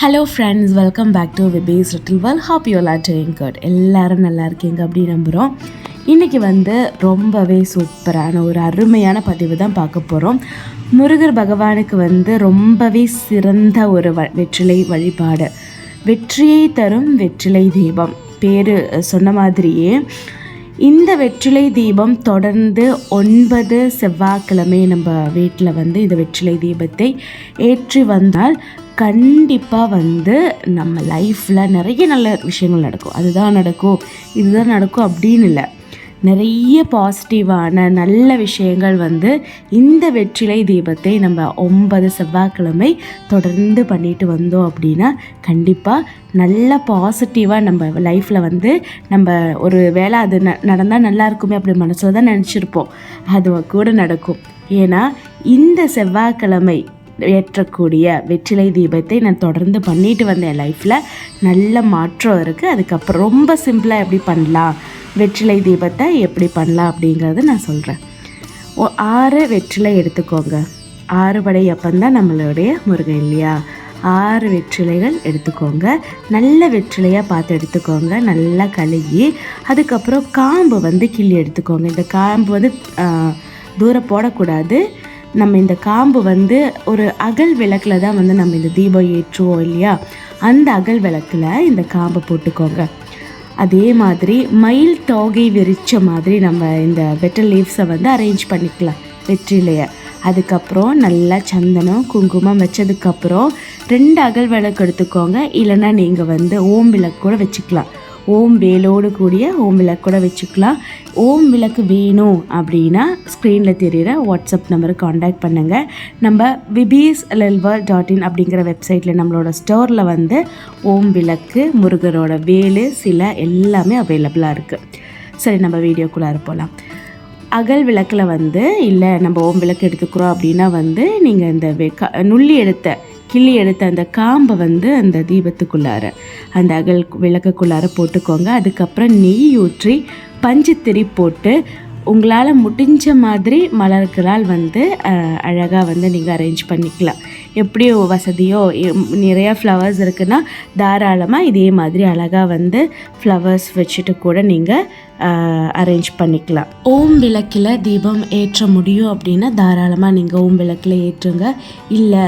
Hello friends, welcome back to Vibi's little world. Hope you are doing good. எல்லோரும் நல்லா இருக்கீங்க அப்படின்னு நம்புகிறோம். இன்றைக்கி ரொம்பவே சூப்பரான ஒரு அருமையான பதிவு தான் பார்க்க போகிறோம். முருகர் பகவானுக்கு ரொம்பவே சிறந்த ஒரு வெற்றிலை வழிபாடு, வெற்றியை தரும் வெற்றிலை தீபம். பேர் சொன்ன மாதிரியே இந்த வெற்றிலை தீபம் தொடர்ந்து 9 செவ்வாய்க்கிழமை நம்ம வீட்டில் இந்த வெற்றிலை தீபத்தை ஏற்றி வந்தால் கண்டிப்பாக நம்ம லைஃப்பில் நிறைய நல்ல விஷயங்கள் நடக்கும். அதுதான் நடக்கும், இதுதான் நடக்கும் அப்படின்னு இல்லை. நிறைய பாசிட்டிவான நல்ல விஷயங்கள் இந்த வெற்றிலை தீபத்தை நம்ம 9 செவ்வாய்க்கிழமை தொடர்ந்து பண்ணிட்டு வந்தோம் அப்படின்னா கண்டிப்பாக நல்ல பாசிட்டிவாக நம்ம லைஃப்பில் நம்ம ஒரு வேளை அது நடந்தால் நல்லா இருக்குமே அப்படி மனசில் தான் நினச்சிருப்போம். அது கூட நடக்கும். ஏன்னா இந்த செவ்வாய்க்கிழமை ஏற்றக்கூடிய வெற்றிலை தீபத்தை நான் தொடர்ந்து பண்ணிட்டு வந்தேன். லைஃப்பில் நல்ல மாற்றம் இருக்குது. அதுக்கப்புறம் ரொம்ப சிம்பிளாக எப்படி பண்ணலாம், வெற்றிலை தீபத்தை எப்படி பண்ணலாம் அப்படிங்கிறத நான் சொல்கிறேன். 6 வெற்றிலை எடுத்துக்கோங்க. 6 படை அப்பந்தான் நம்மளுடைய முருகன் இல்லையா? 6 வெற்றிலைகள் எடுத்துக்கோங்க. நல்ல வெற்றிலையாக பார்த்து எடுத்துக்கோங்க. நல்லா கழுகி அதுக்கப்புறம் காம்பு கிள்ளி எடுத்துக்கோங்க. இந்த காம்பு தூரம் போடக்கூடாது. நம்ம இந்த காம்பு ஒரு அகல் விளக்கில் தான் நம்ம இந்த தீபம் ஏற்றுவோம் இல்லையா? அந்த அகல் விளக்கில் இந்த காம்பை போட்டுக்கோங்க. அதே மாதிரி மயில் தோகை விரிச்ச மாதிரி நம்ம இந்த பெட்டல் லீவ்ஸை அரேஞ்ச் பண்ணிக்கலாம் வெற்றிலையை. அதுக்கப்புறம் நல்லா சந்தனம் குங்குமம் வச்சதுக்கப்புறம் 2 அகல் விளக்கு எடுத்துக்கோங்க. இல்லைன்னா நீங்கள் ஓம் விளக்கு கூட வச்சுக்கலாம். ஓம் வேலோடு கூடிய ஓம் விளக்கு கூட வச்சுக்கலாம். ஓம் விளக்கு வேணும் அப்படின்னா ஸ்க்ரீனில் தெரிகிற வாட்ஸ்அப் நம்பருக்கு காண்டாக்ட் பண்ணுங்கள். நம்ம wibisLilworld.in அப்படிங்கிற வெப்சைட்டில் நம்மளோட ஸ்டோரில் ஓம் விளக்கு, முருகரோட வேலு, சிலை எல்லாமே அவைலபிளாக இருக்குது. சரி, நம்ம வீடியோக்குள்ளார போகலாம். அகல் விளக்கில் இல்லை நம்ம ஓம் விளக்கு எடுத்துக்கிறோம் அப்படின்னா நீங்கள் இந்த நுள்ளி கிள்ளி எடுத்த அந்த காம்பை அந்த தீபத்துக்குள்ளார அந்த அகல் விளக்குக்குள்ளார போட்டுக்கோங்க. அதுக்கப்புறம் நெய் ஊற்றி பஞ்சுத்திரி போட்டு உங்களால் முடிஞ்ச மாதிரி மலர்களால் அழகாக நீங்கள் அரேஞ்ச் பண்ணிக்கலாம். எப்படியோ வசதியோ நிறையா ஃப்ளவர்ஸ் இருக்குன்னா தாராளமாக இதே மாதிரி அழகாக ஃப்ளவர்ஸ் வச்சுட்டு கூட நீங்கள் அரேஞ்ச் பண்ணிக்கலாம். ஓம் விளக்கில் தீபம் ஏற்ற முடியும் அப்படின்னா தாராளமாக நீங்கள் ஓம் விளக்கில் ஏற்றுங்க. இல்லை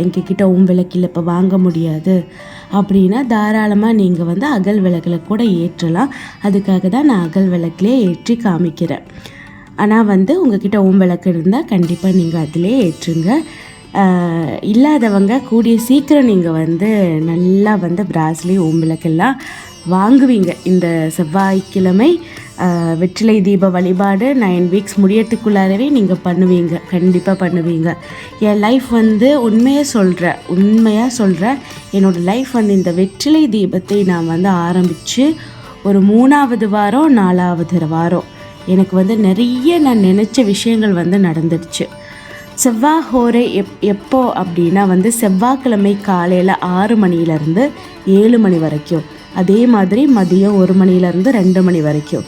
எங்ககிட்ட ஓம் விளக்கில் இப்போ வாங்க முடியாது அப்படின்னா தாராளமாக நீங்கள் அகல் விளக்கில் கூட ஏற்றலாம். அதுக்காக தான் நான் அகல் விளக்கிலே ஏற்றி காமிக்கிறேன். ஆனால் உங்ககிட்ட ஓம் விளக்கு இருந்தால் கண்டிப்பாக நீங்கள் அதிலே ஏற்றுங்க. இல்லாதவங்க கூடிய சீக்கிரம் நீங்கள் நல்லா பிராஸ்லி ஓம் விளக்கெல்லாம் வாங்குவீங்க. இந்த செவ்வாய்க்கிழமை வெற்றிலை தீப வழிபாடு 9 வீக்ஸ் முடியறதுக்குள்ளாரவே நீங்கள் பண்ணுவீங்க, கண்டிப்பாக பண்ணுவீங்க. என் லைஃப் உண்மையாக சொல்கிறேன். என்னோடய லைஃப் இந்த வெற்றிலை தீபத்தை நான் ஆரம்பித்து ஒரு 3வது வாரம் 4வது வாரம் எனக்கு நிறைய நான் நினச்ச விஷயங்கள் நடந்துடுச்சு. செவ்வாய் ஹோரை எப்போ அப்படின்னா செவ்வாய்க்கிழமை காலையில் 6 மணிலேருந்து 7 மணி வரைக்கும், அதே மாதிரி மதியம் 1 மணிலேருந்து 2 மணி வரைக்கும்,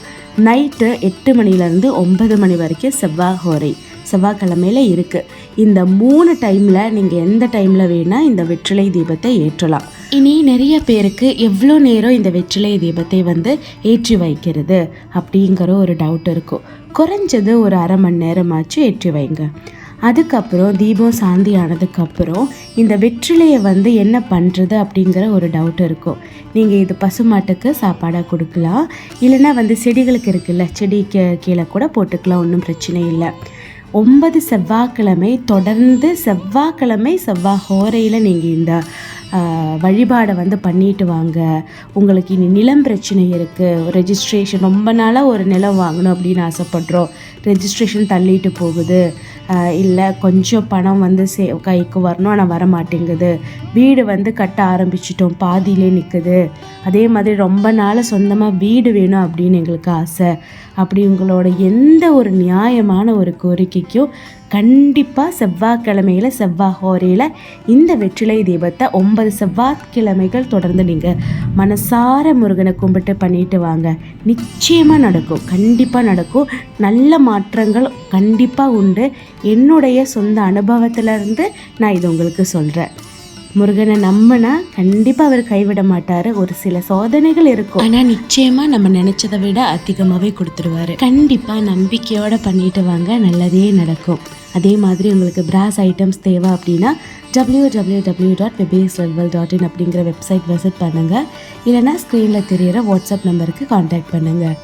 நைட்டு 8 மணிலேருந்து 9 மணி வரைக்கும் செவ்வாய் ஹோரை செவ்வாய்க்கிழமையில் இருக்குது. இந்த 3 டைமில் நீங்கள் எந்த டைமில் வேணால் இந்த வெற்றிலை தீபத்தை ஏற்றலாம். இனி நிறைய பேருக்கு எவ்வளோ நேரம் இந்த வெற்றிலை தீபத்தை ஏற்றி வைக்கிறது அப்படிங்கிற ஒரு டவுட் இருக்கும். குறைஞ்சது ஒரு அரை மணி நேரமாச்சு ஏற்றி வைங்க. அதுக்கப்புறம் தீபம் சாந்தி ஆனதுக்கப்புறம் இந்த வெற்றிலையை என்ன பண்ணுறது அப்படிங்கிற ஒரு டவுட் இருக்கும். நீங்கள் இது பசுமாட்டுக்கு சாப்பாடாக கொடுக்கலாம். இல்லைன்னா செடிகளுக்கு இருக்குல்ல, செடிக்கு கீழே கூட போட்டுக்கலாம், ஒன்றும் பிரச்சனை இல்லை. 9 செவ்வாய்க்கிழமை தொடர்ந்து செவ்வாய் ஹோரையில் நீங்கள் இந்த வழிபாடை பண்ணிட்டு வாங்க. உங்களுக்கு இனி நிலம் பிரச்சனை இருக்குது, ரெஜிஸ்ட்ரேஷன் ரொம்ப நாளாக ஒரு நிலம் வாங்கணும் அப்படின்னு ஆசைப்படுறோம், ரெஜிஸ்ட்ரேஷன் தள்ளிட்டு போகுது, இல்லை கொஞ்சம் பணம் கைக்கு வரணும் ஆனால் வரமாட்டேங்குது, வீடு கட்ட ஆரம்பிச்சிட்டோம் பாதியிலே நிற்குது, அதே மாதிரி ரொம்ப நாள் சொந்தமாக வீடு வேணும் அப்படின்னு எங்களுக்கு ஆசை, அப்படி உங்களோட எந்த ஒரு நியாயமான ஒரு கோரிக்கைக்கும் கண்டிப்பாக செவ்வாய்க்கிழமையில் செவ்வாய் ஹோரையில் இந்த வெற்றிலை தீபத்தை 9 செவ்வாய்க்கிழமைகள் தொடர்ந்து நீங்கள் மனசார முருகனை கும்பிட்டு பண்ணிட்டு வாங்க. நிச்சயமாக நடக்கும், கண்டிப்பாக நடக்கும். நல்ல மாற்றங்கள் கண்டிப்பாக உண்டு. என்னுடைய சொந்த அனுபவத்திலேருந்து நான் இது உங்களுக்கு சொல்கிறேன். முருகனை நம்பினா கண்டிப்பாக அவர் கைவிட மாட்டார். ஒரு சில சோதனைகள் இருக்கும், ஆனால் நிச்சயமாக நம்ம நினச்சதை விட அதிகமாகவே கொடுத்துருவாரு. கண்டிப்பாக நம்பிக்கையோடு பண்ணிட்டு வாங்க, நல்லதே நடக்கும். அதே மாதிரி உங்களுக்கு பிராஸ் ஐட்டம்ஸ் தேவை அப்படின்னா www.webasrealworld.in அப்படிங்கிற வெப்சைட் விசிட் பண்ணுங்கள். இல்லைனா ஸ்க்ரீனில் தெரிகிற வாட்ஸ்அப் நம்பருக்கு காண்டாக்ட் பண்ணுங்கள்.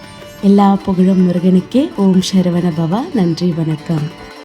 எல்லா புகழும் முருகனுக்கே. ஓம் சரவண பவா. நன்றி, வணக்கம்.